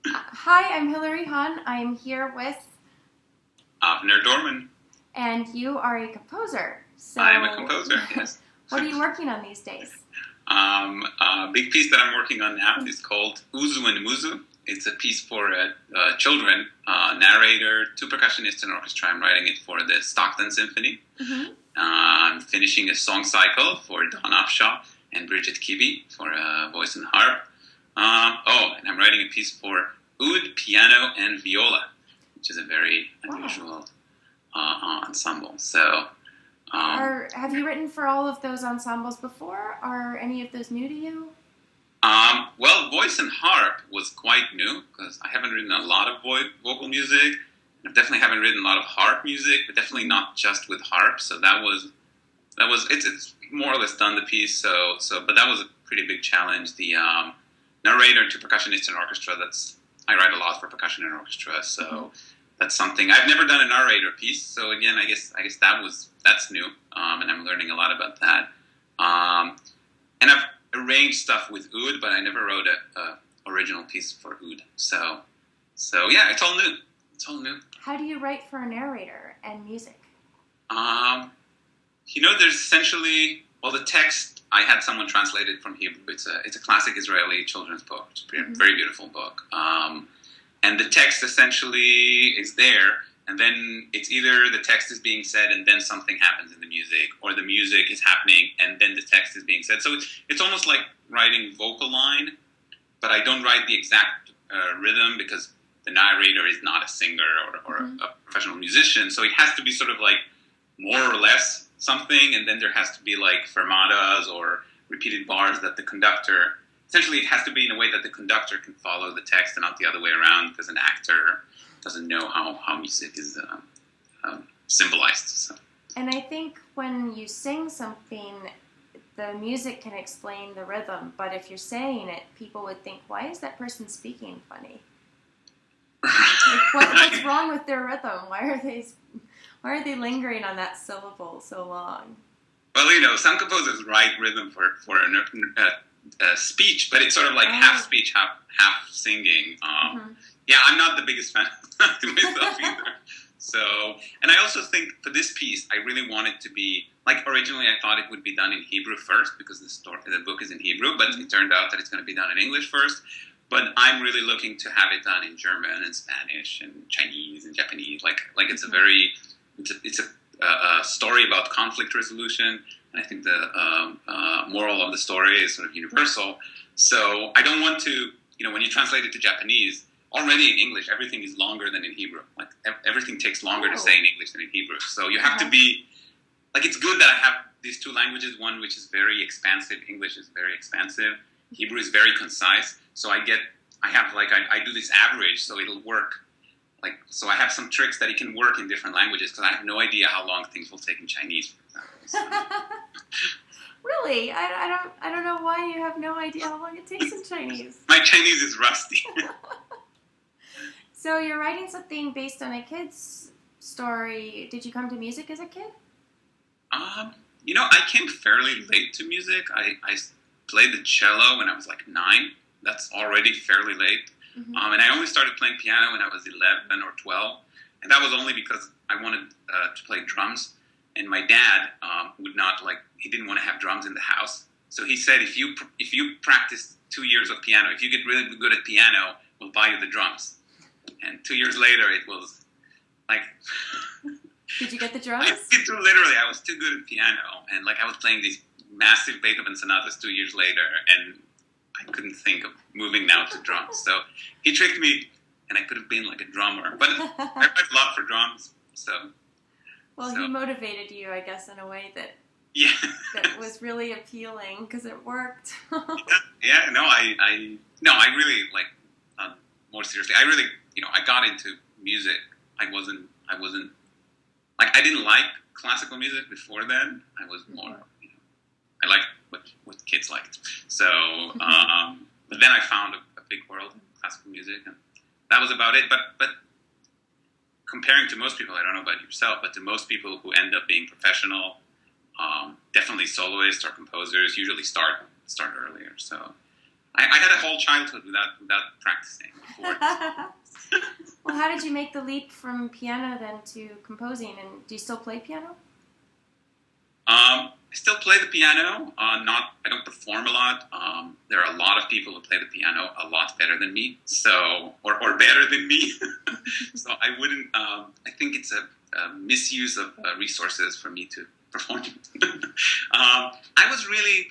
Hi, I'm Hilary Hahn. I'm here with, Avner Dorman. and you are a composer. I am a So, composer, yes. what are you working on these days? A big piece that I'm working on now is called Uzu and Muzu. It's a piece for children, narrator, two percussionists, and orchestra. I'm writing it for the Stockton Symphony. Mm-hmm. I'm finishing a song cycle for Don Upshaw and Bridget Kibbe for voice and harp. And I'm writing a piece for oud, piano, and viola, which is a very unusual ensemble. So, Have you written for all of those ensembles before? Are any of those new to you? well, voice and harp was quite new because I haven't written a lot of vocal music. I definitely haven't written a lot of harp music, but definitely not just with harp. So it's more or less done the piece. But that was a pretty big challenge. The narrator to percussionists and orchestra. I write a lot for percussion and orchestra, so that's something I've never done a narrator piece. So again, I guess that's new, and I'm learning a lot about that. And I've arranged stuff with oud, but I never wrote a original piece for oud. So yeah, it's all new. It's all new. How do you write for a narrator and music? There's essentially the text. I had someone translate it from Hebrew. It's a classic Israeli children's book. It's a very beautiful book. And the text essentially is there, and then it's either the text is being said and then something happens in the music, or the music is happening and then the text is being said. So it's almost like writing vocal line, but I don't write the exact rhythm because the narrator is not a singer or a professional musician. So it has to be sort of like more or less something, and then there has to be like fermatas or repeated bars that the conductor. Essentially, it has to be in a way that the conductor can follow the text and not the other way around, because an actor doesn't know how music is symbolized. So. And I think when you sing something, the music can explain the rhythm, but if you're saying it, people would think, why is that person speaking funny? What's wrong with their rhythm? Why are they lingering on that syllable so long? Well, some composers write rhythm for a speech, but it's sort of like half speech, half singing. Yeah, I'm not the biggest fan of that myself either. So, and I also think for this piece, I really want it to be like originally I thought it would be done in Hebrew first because the book is in Hebrew, but it turned out that it's going to be done in English first. But I'm really looking to have it done in German and Spanish and Chinese and Japanese. Like it's it's a story about conflict resolution. And I think the moral of the story is sort of universal. So I don't want to, when you translate it to Japanese, already in English, everything is longer than in Hebrew. Like everything takes longer to say in English than in Hebrew. So you have to be, it's good that I have these two languages, one which is very expansive, English is very expansive, Hebrew is very concise. So I do this average, so it'll work. So I have some tricks that it can work in different languages because I have no idea how long things will take in Chinese, for example. So. Really? I don't know why you have no idea how long it takes in Chinese. My Chinese is rusty. So you're writing something based on a kid's story. Did you come to music as a kid? I came fairly late to music. I played the cello when I was like 9. That's already fairly late. And I only started playing piano when I was 11 or 12. And that was only because I wanted to play drums. And my dad would not he didn't want to have drums in the house. So he said, if you practice 2 years of piano, if you get really good at piano, we'll buy you the drums. And 2 years later, it was like... Did you get the drums? I was too good at piano. And I was playing these massive Beethoven sonatas 2 years later. And I couldn't think of moving now to drums. So he tricked me, and I could have been like a drummer. But I write a lot for drums, so... He motivated you, I guess, in a way that was really appealing because it worked. I really more seriously. I really, I got into music. I didn't like classical music before then. I was more, I liked what kids liked. So, but then I found a big world in classical music, and that was about it. But comparing to most people, I don't know about yourself, but to most people who end up being professional, definitely soloists or composers, usually start earlier. So I had a whole childhood without practicing before. Well, how did you make the leap from piano then to composing? And do you still play piano? I still play the piano. I don't perform a lot. There are a lot of people who play the piano a lot better than me. Or better than me. So I wouldn't. I think it's a misuse of resources for me to perform. I was really,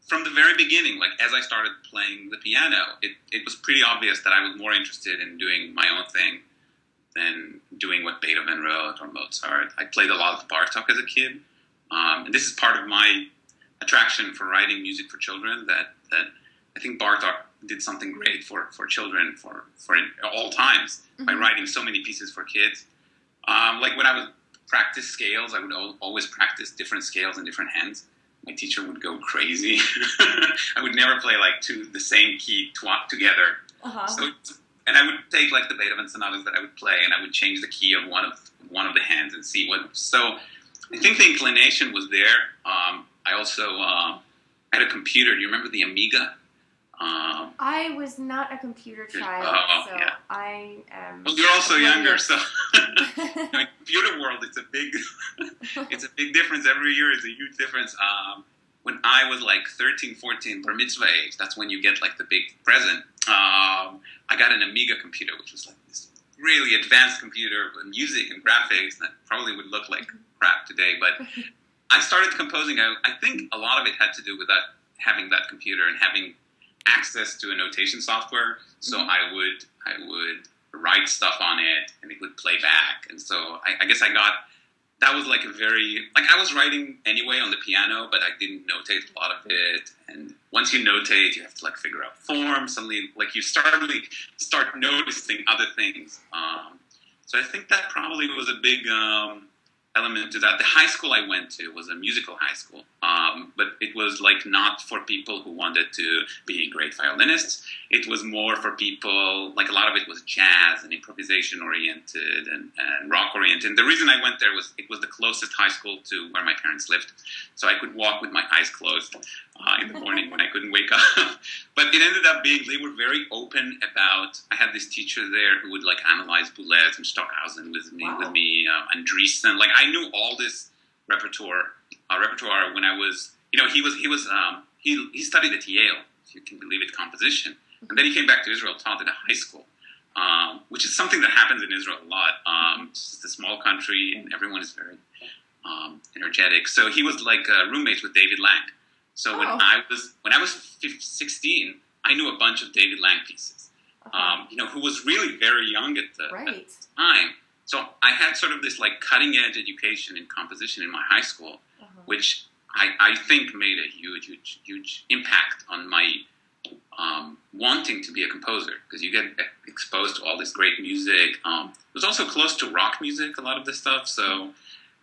from the very beginning, like as I started playing the piano, it was pretty obvious that I was more interested in doing my own thing than doing what Beethoven wrote or Mozart. I played a lot of Bartok as a kid. And this is part of my attraction for writing music for children, that I think Bartok did something great for children for all times by writing so many pieces for kids. Like when I would practice scales, I would always practice different scales in different hands. My teacher would go crazy. I would never play like the same key together. So, and I would take like the Beethoven sonatas that I would play, and I would change the key of one of the hands and see what. So I think the inclination was there. I also had a computer. Do you remember the Amiga? I was not a computer child, so yeah. I am. Well, you're also younger, so in the computer world, it's a big difference. Every year is a huge difference. When I was like 13, 14, bar mitzvah age, that's when you get like the big present. I got an Amiga computer, which was like this really advanced computer with music and graphics that probably would look like crap today. But I started composing. I think a lot of it had to do with that, having that computer and having access to a notation software. So I would write stuff on it, and it would play back. And so I guess that was like I was writing anyway on the piano, but I didn't notate a lot of it. And once you notate, you have to like figure out form. Suddenly, like you start noticing other things. So I think that probably was a big element to that. The high school I went to was a musical high school, but it was like not for people who wanted to be great violinists. It was more for people, like a lot of it was jazz and improvisation oriented and rock oriented. And the reason I went there was it was the closest high school to where my parents lived, so I could walk with my eyes closed in the morning when I couldn't wake up. But it ended up being, they were very open about, I had this teacher there who would like analyze Boulez and Stockhausen with me, and Driessen. Like I knew all this repertoire when I was, he studied at Yale, if you can believe it, composition. And then he came back to Israel, taught at a high school, which is something that happens in Israel a lot. It's just a small country and everyone is very energetic. So he was like roommates with David Lang. So when I was 16, I knew a bunch of David Lang pieces, who was really very young at the time. So I had sort of this like cutting edge education in composition in my high school, which I think made a huge impact on my wanting to be a composer, because you get exposed to all this great music. It was also close to rock music, a lot of this stuff. So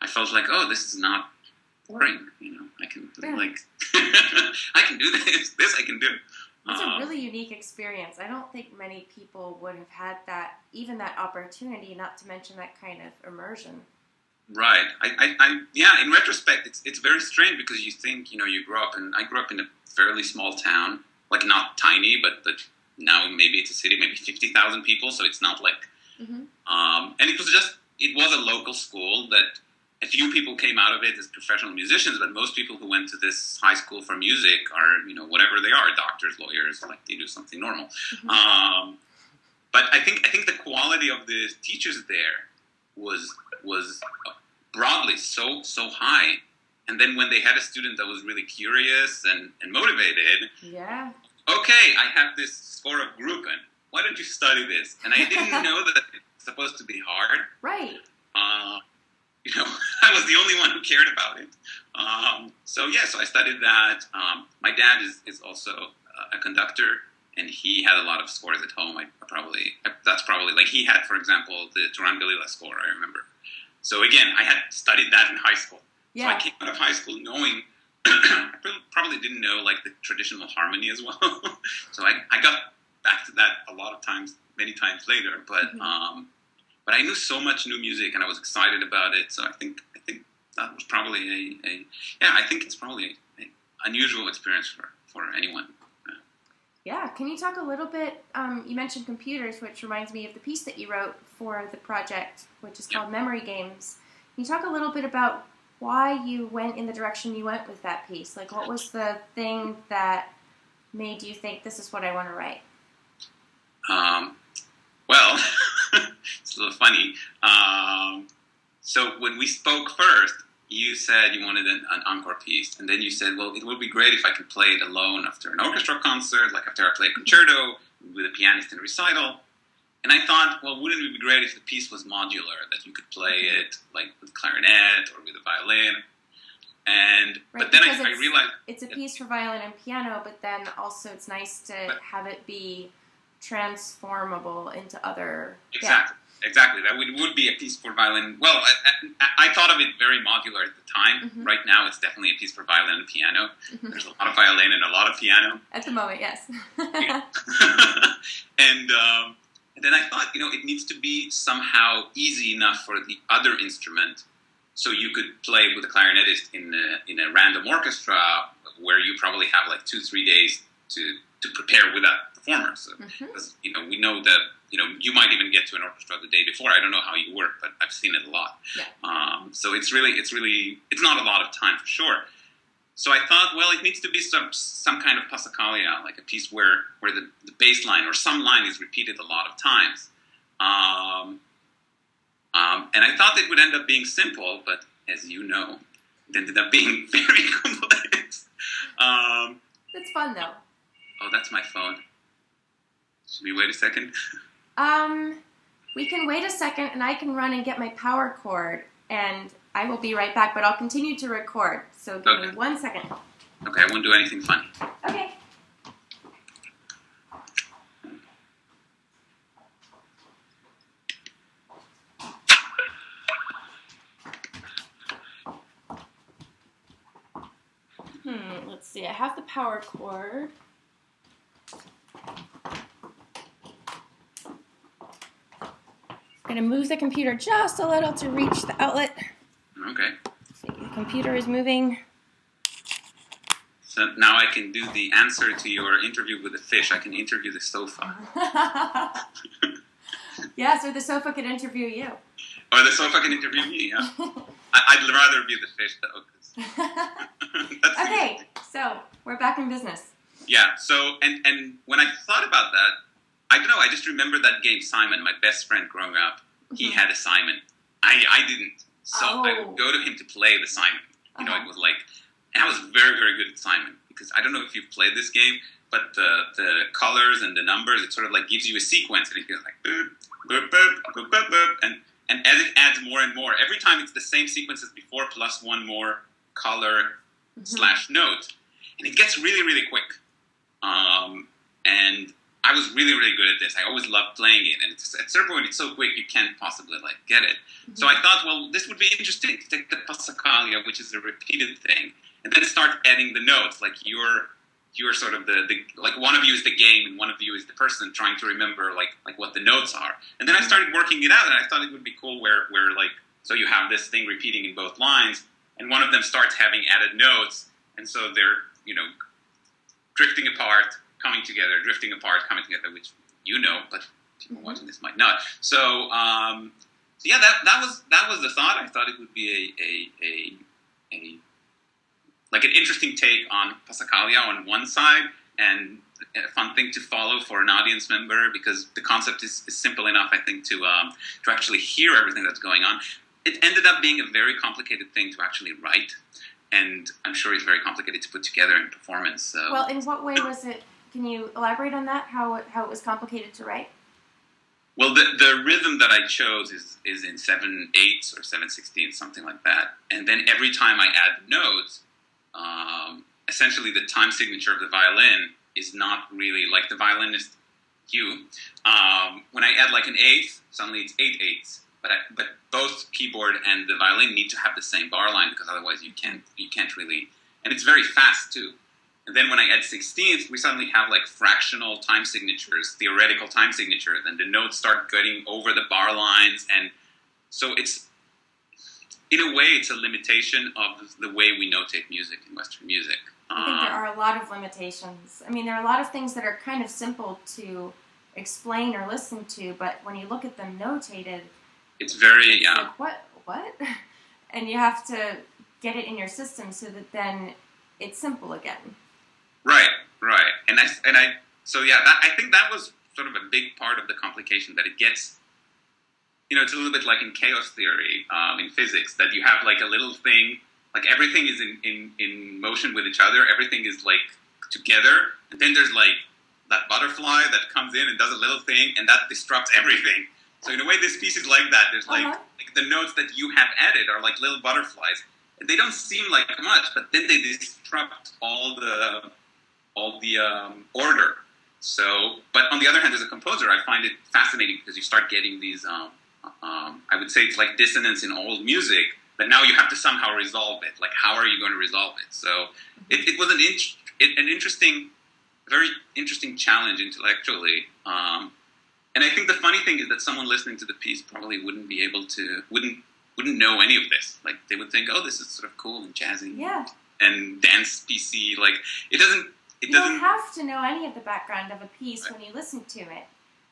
I felt like, oh, this is not boring. I can I can do this. This I can do. It's a really unique experience. I don't think many people would have had that, even that opportunity, not to mention that kind of immersion. Right. I in retrospect, it's very strange, because you think, I grew up in a fairly small town, like not tiny, but now maybe it's a city, maybe 50,000 people, so it's not like, and it was a local school that a few people came out of it as professional musicians, but most people who went to this high school for music are, whatever they are, doctors, lawyers, like they do something normal. But I think the quality of the teachers there was broadly so high. And then when they had a student that was really curious and motivated, okay, I have this score of Gruppen. Why don't you study this? And I didn't know that it's supposed to be hard. Right. I was the only one who cared about it. So I studied that. My dad is also a conductor, and he had a lot of scores at home. That's probably like he had, for example, the Turan Galila score, I remember. So again, I had studied that in high school. Yeah. So I came out of high school knowing, I probably didn't know like the traditional harmony as well. So I got back to that a lot of times, many times later. But I knew so much new music, and I was excited about it. So I think that was probably I think it's probably an unusual experience for anyone. Yeah, can you talk a little bit, you mentioned computers, which reminds me of the piece that you wrote for the project, which is called Memory Games. Can you talk a little bit about why you went in the direction you went with that piece? Like, what was the thing that made you think, this is what I want to write? Well, it's a little funny. So when we spoke first, you said you wanted an encore piece, and then you said, well, it would be great if I could play it alone after an orchestra concert, like after I play a concerto with a pianist in a recital. And I thought, well, wouldn't it be great if the piece was modular, that you could play it like with clarinet or with a violin? And right, but then I realized it's a piece for violin and piano, but then also it's nice to have it be transformable into other. Exactly. Exactly, that would be a piece for violin. Well, I thought of it very modular at the time. Mm-hmm. Right now, it's definitely a piece for violin and piano. Mm-hmm. There's a lot of violin and a lot of piano. At the moment, yes. And then I thought, it needs to be somehow easy enough for the other instrument, so you could play with a clarinetist in a random orchestra where you probably have like 2-3 days to prepare with that performer. So, because, we know that. You might even get to an orchestra the day before. I don't know how you work, but I've seen it a lot. Yeah. So it's not a lot of time for sure. So I thought, well, it needs to be some kind of Passacaglia, like a piece where the bass line or some line is repeated a lot of times. And I thought it would end up being simple, but as you know, it ended up being very complex. It's fun, though. Oh, that's my phone. Should we wait a second? We can wait a second, and I can run and get my power cord, and I will be right back, but I'll continue to record, so give me 1 second. Okay, I won't do anything funny. Okay. Let's see, I have the power cord. I'm going to move the computer just a little to reach the outlet. Okay. See, the computer is moving. So now I can do the answer to your interview with the fish. I can interview the sofa. Yes, or the sofa could interview you. Or the sofa can interview me, yeah. I'd rather be the fish, though. Okay, so we're back in business. Yeah, so, and when I thought about that, I don't know, I just remember that game, Simon, my best friend growing up. He had a Simon. I didn't. So I would go to him to play the Simon. It was like, and I was very, very good at Simon. Because I don't know if you've played this game, but the colors and the numbers, it sort of like gives you a sequence. And it goes like, boop, boop, boop, boop, boop, boop. And as it adds more and more, every time it's the same sequence as before, plus one more color / note. And it gets really, really quick. And I was really, really good at this. I always loved playing it, and at a certain point, it's so quick you can't possibly get it. So I thought, well, this would be interesting to take the Passacaglia, which is a repeated thing, and then start adding the notes. Like you're sort of the like one of you is the game, and one of you is the person trying to remember like what the notes are. And then I started working it out, and I thought it would be cool where like so you have this thing repeating in both lines, and one of them starts having added notes, and so they're drifting apart. Coming together, drifting apart, coming together, which but people watching this might not. So, yeah, that was the thought. I thought it would be a like an interesting take on Passacaglia on one side, and a fun thing to follow for an audience member because the concept is simple enough, I think, to actually hear everything that's going on. It ended up being a very complicated thing to actually write, and I'm sure it's very complicated to put together in performance. So. Well, in what way was it? Can you elaborate on that? How it was complicated to write? Well, the rhythm that I chose is in 7/8 or 7/16, something like that. And then every time I add notes, essentially the time signature of the violin is not really like the violinist cue. When I add like an eighth, suddenly it's 8/8. But both keyboard and the violin need to have the same bar line because otherwise you can't really. And it's very fast too. And then when I add 16th, we suddenly have like fractional time signatures, theoretical time signatures, and the notes start getting over the bar lines, and so it's in a way, it's a limitation of the way we notate music in Western music. I think there are a lot of limitations. I mean, there are a lot of things that are kind of simple to explain or listen to, but when you look at them notated, it's very, it's like, what? And you have to get it in your system so that then it's simple again. Right. And so yeah, I think that was sort of a big part of the complication, that it gets, it's a little bit like in chaos theory, in physics, that you have like a little thing, like everything is in motion with each other, everything is like together, and then there's like that butterfly that comes in and does a little thing, and that disrupts everything. So in a way, this piece is like that. There's like the notes that you have added are like little butterflies. They don't seem like much, but then they disrupt all the order. So, but on the other hand, as a composer, I find it fascinating because you start getting these, I would say it's like dissonance in old music, but now you have to somehow resolve it. Like, how are you going to resolve it? So it was an interesting, very interesting challenge intellectually. And I think the funny thing is that someone listening to the piece probably wouldn't know any of this. Like, they would think, oh, this is sort of cool and jazzy. Yeah. And dance PC. Like, it doesn't... You don't have to know any of the background of a piece when you listen to it.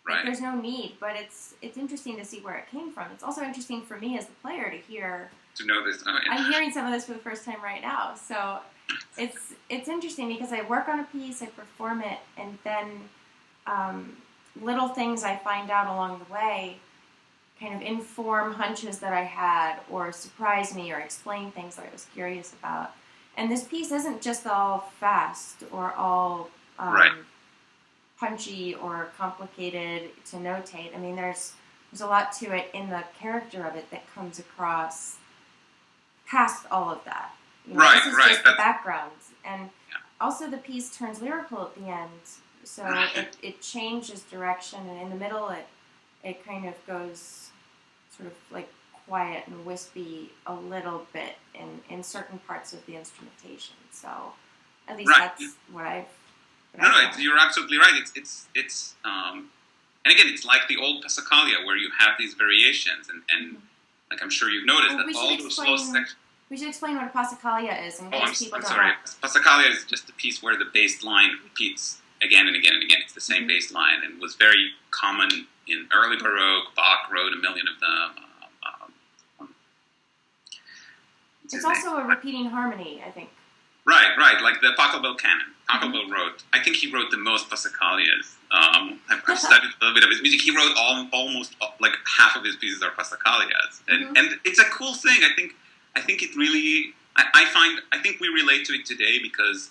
Right. Like, there's no need, but it's interesting to see where it came from. It's also interesting for me as the player to hear... To know this. Oh, yeah. I'm hearing some of this for the first time right now. So it's interesting because I work on a piece, I perform it, and then little things I find out along the way kind of inform hunches that I had, or surprise me, or explain things that I was curious about. And this piece isn't just all fast or all punchy or complicated to notate. I mean, there's a lot to it in the character of it that comes across past all of that. This is just the background. And also the piece turns lyrical at the end, so it changes direction, and in the middle it kind of goes sort of like quiet and wispy a little bit in certain parts of the instrumentation. So at least that's what I've... You're absolutely right. It's and again, it's like the old Passacaglia where you have these variations, and like I'm sure you've noticed that all those slow sections... We should explain what a Passacaglia is in case people don't know. Passacaglia is just a piece where the bass line repeats again and again and again. It's the same bass line, and was very common in early Baroque. Bach wrote a million of them. It's also a repeating harmony, I think. Right, like the Pachelbel canon. Pachelbel wrote, I think he wrote the most Passacaglias. I've studied a little bit of his music. He wrote almost like half of his pieces are Passacaglias. And it's a cool thing. I think it really, I think we relate to it today because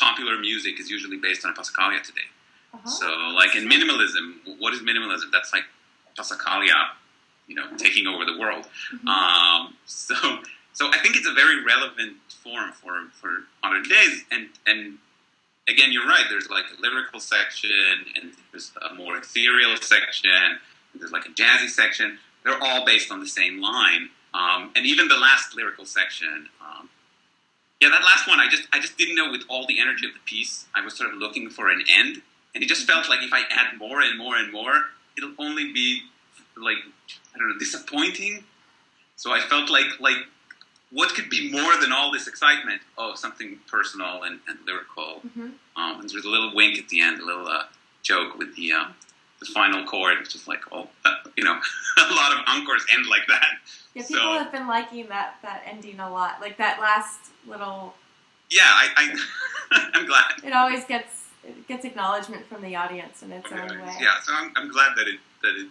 popular music is usually based on a Passacaglia today. So like in minimalism, what is minimalism? That's like Passacaglia, taking over the world. So I think it's a very relevant form for modern days, and again, you're right, there's like a lyrical section, and there's a more ethereal section, and there's like a jazzy section. They're all based on the same line, and even the last lyrical section, that last one, I just didn't know, with all the energy of the piece, I was sort of looking for an end, and it just felt like if I add more and more and more, it'll only be like, I don't know, disappointing. So I felt like what could be more than all this excitement? Oh, something personal and lyrical. And there's a little wink at the end, a little joke with the final chord, which is like, a lot of encores end like that. Yeah, people have been liking that ending a lot, like that last little... Yeah, I'm glad. It always gets acknowledgement from the audience in its own way. Yeah, so I'm glad that it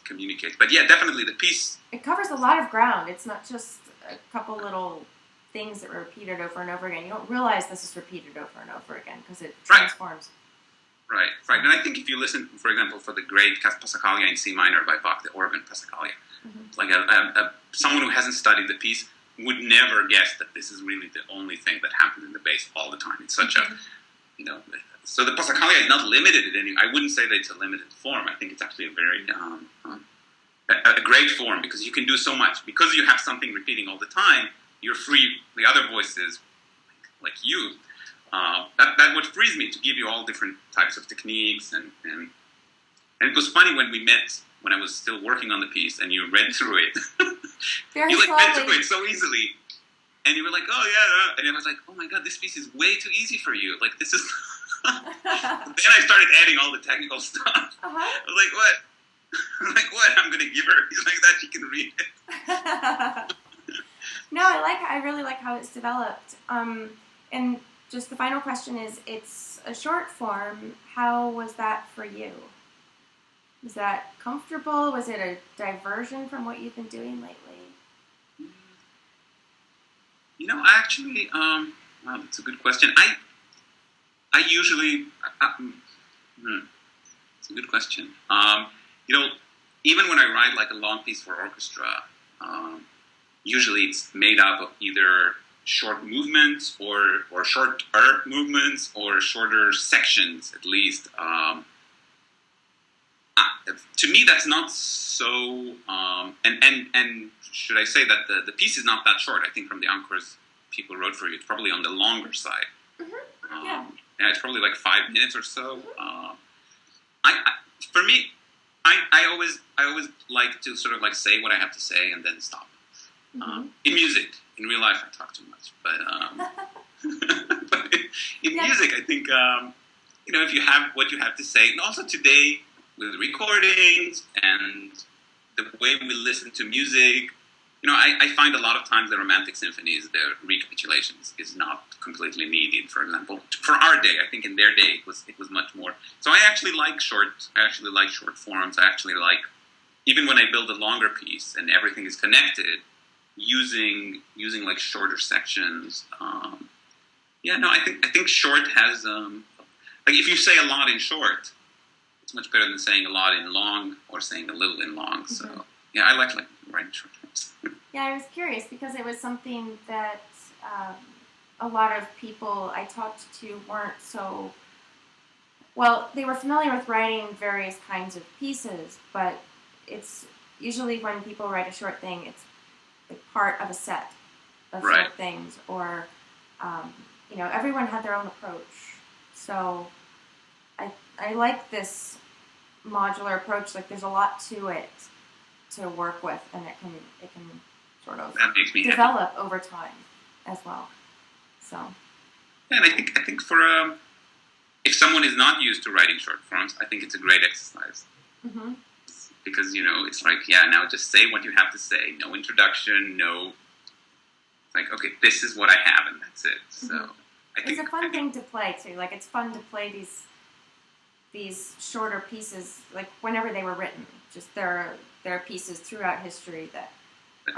communicates. But yeah, definitely the piece... It covers a lot of ground. It's not just a couple little things that are repeated over and over again. You don't realize this is repeated over and over again because it transforms. Right. And I think if you listen, for example, for the great Passacaglia in C minor by Bach, the Organ Passacaglia, like someone who hasn't studied the piece would never guess that this is really the only thing that happens in the bass all the time. It's such a, so the Passacaglia is not limited in any. I wouldn't say that it's a limited form. I think it's actually a very a great form because you can do so much. Because you have something repeating all the time, you're free. The other voices, like you, that what frees me to give you all different types of techniques. And it was funny when we met, when I was still working on the piece, and you read through it. Very you like went through slowly. it so easily, and you were like, oh yeah, and I was like, oh my god, this piece is way too easy for you. Like this is. Then I started adding all the technical stuff. I was like, what? I'm like, what? I'm gonna give her. He's like that. She can read it. No, I really like how it's developed. And just the final question is, it's a short form. How was that for you? Was that comfortable? Was it a diversion from what you've been doing lately? You know, I actually, wow, that's a good question. I usually, it's a good question. You know, even when I write like a long piece for orchestra, usually it's made up of either short movements or shorter movements or shorter sections at least. To me, that's not so. And should I say that the piece is not that short? I think from the encores people wrote for you, it's probably on the longer side. Mm-hmm. Yeah. Yeah, it's probably like 5 minutes or so. For me, I always like to sort of like say what I have to say and then stop. Mm-hmm. In music, in real life, I talk too much, but but in music, I think you know, if you have what you have to say, and also today with recordings and the way we listen to music, you know, I find a lot of times the romantic symphonies, the recapitulations is not completely needed. For example, for our day, I think in their day it was much more. So I actually like short forms. I actually like, even when I build a longer piece and everything is connected, using like shorter sections. Yeah, no, I think short has like if you say a lot in short, it's much better than saying a lot in long or saying a little in long. So yeah, I like writing short forms. Yeah, I was curious because it was something that a lot of people I talked to weren't so, well, they were familiar with writing various kinds of pieces, but it's usually when people write a short thing, it's like part of a set of short things, or, you know, everyone had their own approach. So I like this modular approach. Like, there's a lot to it to work with, and it can sort of develop over time as well. So, yeah, and I think for if someone is not used to writing short forms, I think it's a great exercise. Mm-hmm. Because, you know, it's like, yeah, now just say what you have to say. No introduction, no. It's like, okay, this is what I have, and that's it. So I think it's a fun thing to play too. Like, it's fun to play these shorter pieces, like whenever they were written. Just there are pieces throughout history that.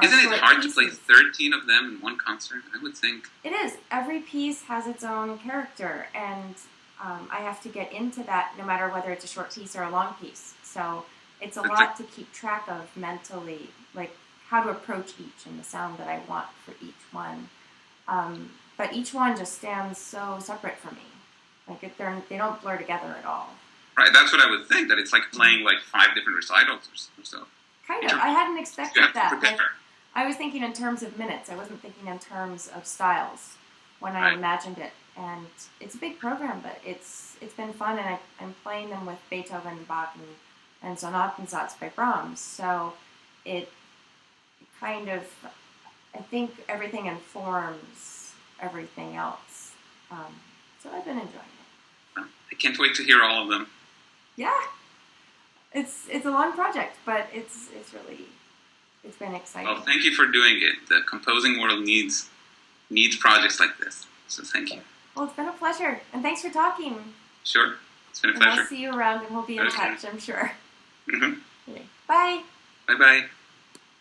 Isn't it hard to play 13 of them in one concert? I would think. It is. Every piece has its own character, and I have to get into that no matter whether it's a short piece or a long piece. So it's a lot to keep track of mentally, like how to approach each and the sound that I want for each one. But each one just stands so separate for me. Like they don't blur together at all. Right, that's what I would think, that it's like playing like 5 different recitals or so. Kind of. I hadn't expected that. Like, I was thinking in terms of minutes. I wasn't thinking in terms of styles when I imagined it. And it's a big program, but it's been fun, and I'm playing them with Beethoven, Bach, and Sonatensatz by Brahms. So it kind of, I think everything informs everything else. So I've been enjoying it. I can't wait to hear all of them. Yeah. It's a long project, but it's been exciting. Well, thank you for doing it. The composing world needs projects like this. So thank you. Well, it's been a pleasure, and thanks for talking. Sure, it's been a pleasure. I'll see you around, and we'll be in touch, I'm sure. Mm-hmm. Okay. Bye. Bye-bye.